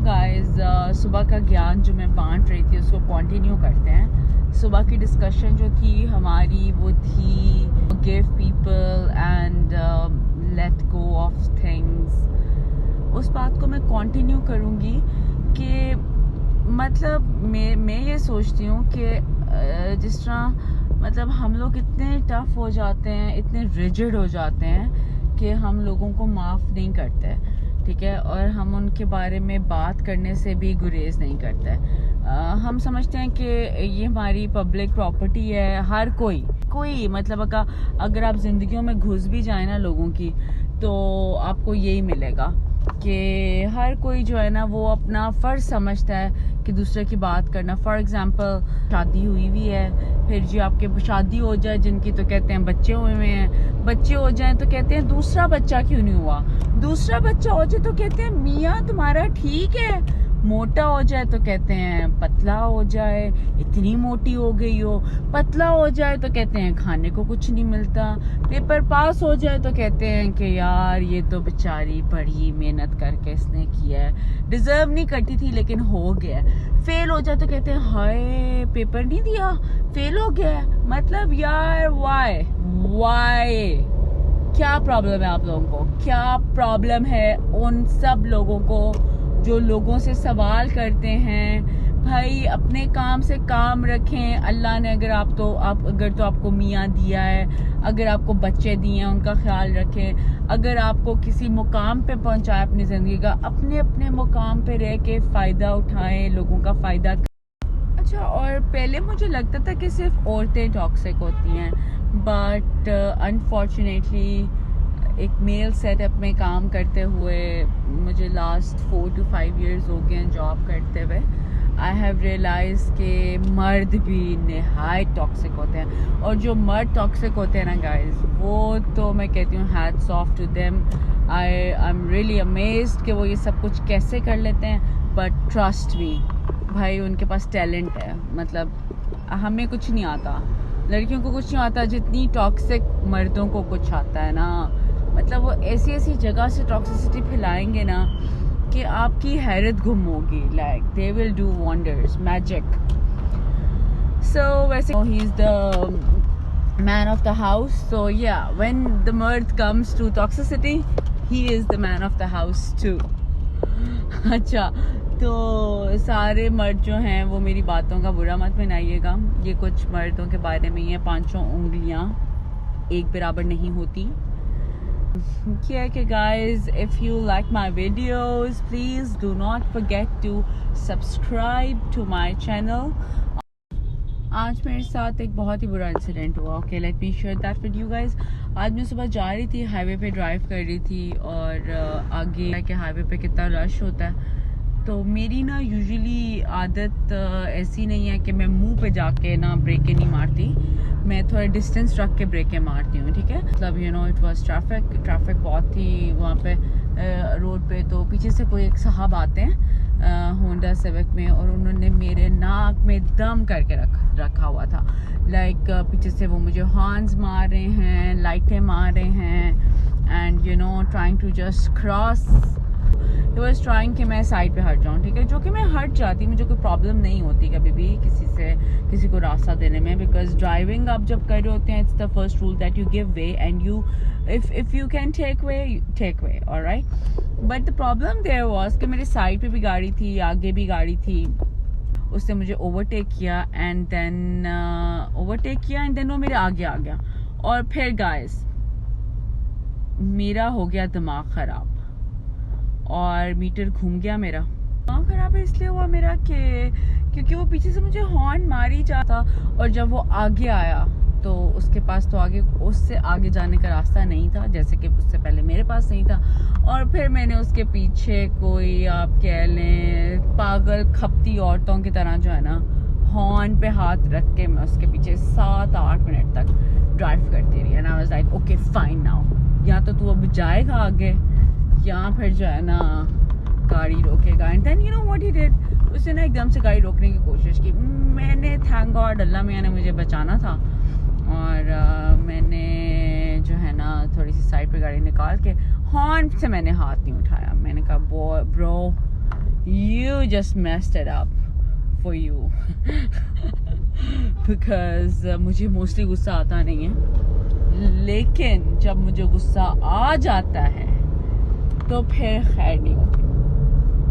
Guys सुबह का ज्ञान जो मैं बांट रही थी उसको कंटिन्यू करते हैं। सुबह की डिस्कशन जो थी हमारी वो थी give people and let go of things. उस बात को मैं कंटिन्यू करूँगी कि मतलब मैं ये सोचती हूँ कि जिस तरह मतलब हम लोग इतने टफ हो जाते हैं, इतने रिजिड हो जाते हैं कि हम लोगों को माफ़ नहीं करते, ठीक है, और हम उनके बारे में बात करने से भी गुरेज नहीं करते। हम समझते हैं कि ये हमारी पब्लिक प्रॉपर्टी है। हर कोई मतलब अगर आप ज़िंदगियों में घुस भी जाए ना लोगों की, तो आपको यही मिलेगा कि हर कोई जो है ना वो अपना फ़र्ज़ समझता है कि दूसरे की बात करना। फॉर एग्ज़ाम्पल शादी हुई हुई है, फिर जी आपके शादी हो जाए जिनकी तो कहते हैं बच्चे हुए हैं, बच्चे हो जाएं तो कहते हैं दूसरा बच्चा क्यों नहीं हुआ, दूसरा बच्चा हो जाए तो कहते हैं मियाँ तुम्हारा ठीक है, मोटा हो जाए तो कहते हैं पतला हो जाए, इतनी मोटी हो गई हो, पतला हो जाए तो कहते हैं खाने को कुछ नहीं मिलता, पेपर पास हो जाए तो कहते हैं कि यार ये तो बेचारी बड़ी मेहनत करके इसने किया है, डिजर्व नहीं करती थी लेकिन हो गया। फेल हो जाए तो कहते हैं हाय पेपर नहीं दिया, फेल हो गया। मतलब यार वाई क्या प्रॉब्लम है आप लोगों को? क्या प्रॉब्लम है उन सब लोगों को जो लोगों से सवाल करते हैं? भाई अपने काम से काम रखें। अल्लाह ने अगर आपको मियाँ दिया है, अगर आपको बच्चे दिए हैं उनका ख्याल रखें। अगर आपको किसी मुकाम पे पहुंचाए अपनी ज़िंदगी का, अपने अपने मुकाम पे रह के फ़ायदा उठाएं, लोगों का फ़ायदा। अच्छा, और पहले मुझे लगता था कि सिर्फ औरतें टॉक्सिक होती हैं, बट अनफॉर्चुनेटली एक मेल सेटअप में काम करते हुए मुझे लास्ट 4 to 5 years हो गए हैं जॉब करते हुए। आई हैव रियलाइज कि मर्द भी नहायत टॉक्सिक होते हैं, और जो मर्द टॉक्सिक होते हैं ना गाइस, वो तो मैं कहती हूँ hats off to them. I am really amazed कि वो ये सब कुछ कैसे कर लेते हैं। बट ट्रस्ट मी भाई, उनके पास टैलेंट है। मतलब हमें कुछ नहीं आता, लड़कियों को कुछ नहीं आता जितनी टॉक्सिक मर्दों को कुछ आता है ना। मतलब वो ऐसी ऐसी जगह से टॉक्सिसिटी फैलाएंगे ना कि आपकी हैरत गुम होगी। Like they will do wonders, magic. So वैसे ही is the man of the house, so या व्हेन द मर्द comes to toxicity he is the man of the house too. अच्छा, तो सारे मर्द जो हैं वो मेरी बातों का बुरा मत बनाइएगा। ये कुछ मर्दों के बारे में ये 5 उंगलियां एक बराबर नहीं होती। क्या है कि guys, if you like my videos, please do not forget to subscribe to my channel. आज मेरे साथ एक बहुत ही बुरा इंसिडेंट हुआ। Okay, let me share that with you guys. आज मैं सुबह जा रही थी, हाईवे पे ड्राइव कर रही थी, और आगे कि हाईवे पे कितना रश होता है। तो मेरी ना यूजुअली आदत ऐसी नहीं है कि मैं मुंह पे जाके ना ब्रेकें नहीं मारती, मैं थोड़ा डिस्टेंस रख के ब्रेकें मारती हूँ, ठीक है। मतलब you know it was traffic बहुत थी वहाँ पे रोड पे। तो पीछे से कोई एक साहब आते हैं होंडा सिविक में, और उन्होंने मेरे नाक में दम करके रखा हुआ था। लाइक पीछे से वो मुझे हॉर्न्स मार रहे हैं, लाइटें मार रहे हैं, and you know trying to just cross. He was trying कि मैं साइड पे हट जाऊँ, ठीक है, जो कि मैं हट जाती, मुझे कोई प्रॉब्लम नहीं होती कभी भी किसी को रास्ता देने में। बिकॉज ड्राइविंग आप जब कर रहे होते हैं, it's the first rule that you give way, and you if you can take way, alright. But the problem there was कि मेरे साइड पे भी गाड़ी थी, आगे भी गाड़ी थी, उसने मुझे ओवरटेक किया एंड देन वो मेरे आगे आ गया। और फिर गाइस मेरा हो गया दिमाग ख़राब, और मीटर घूम गया मेरा। दिमाग ख़राब इसलिए हुआ मेरा क्योंकि वो पीछे से मुझे हॉर्न मारी जाता, और जब वो आगे आया तो उसके पास तो उससे आगे जाने का रास्ता नहीं था, जैसे कि उससे पहले मेरे पास नहीं था। और फिर मैंने उसके पीछे कोई आप कह लें पागल खपती औरतों की तरह जो है ना हॉर्न पे हाथ रख के मैं उसके पीछे 7-8 मिनट तक ड्राइव करती रही। And I was like okay fine, now या तो तू अब जाएगा आगे, या फिर जो है ना गाड़ी रोकेगा। And then you know what he did, उसने ना एकदम से गाड़ी रोकने की कोशिश की। मैंने थैंक गॉड अल्लाह मियाँ ने मुझे बचाना था, और मैंने जो है ना थोड़ी सी साइड पे गाड़ी निकाल के हॉर्न से मैंने हाथ नहीं उठाया। मैंने कहा bro you just messed it up for you. Because मुझे मोस्टली गुस्सा आता नहीं है, लेकिन जब मुझे गुस्सा आ जाता है तो फिर खैर नहीं होती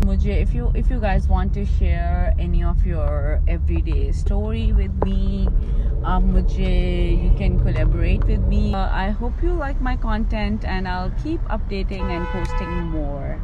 मुझे. if you guys want to share any of your everyday story with me, you can collaborate with me. I hope you like my content and I'll keep updating and posting more.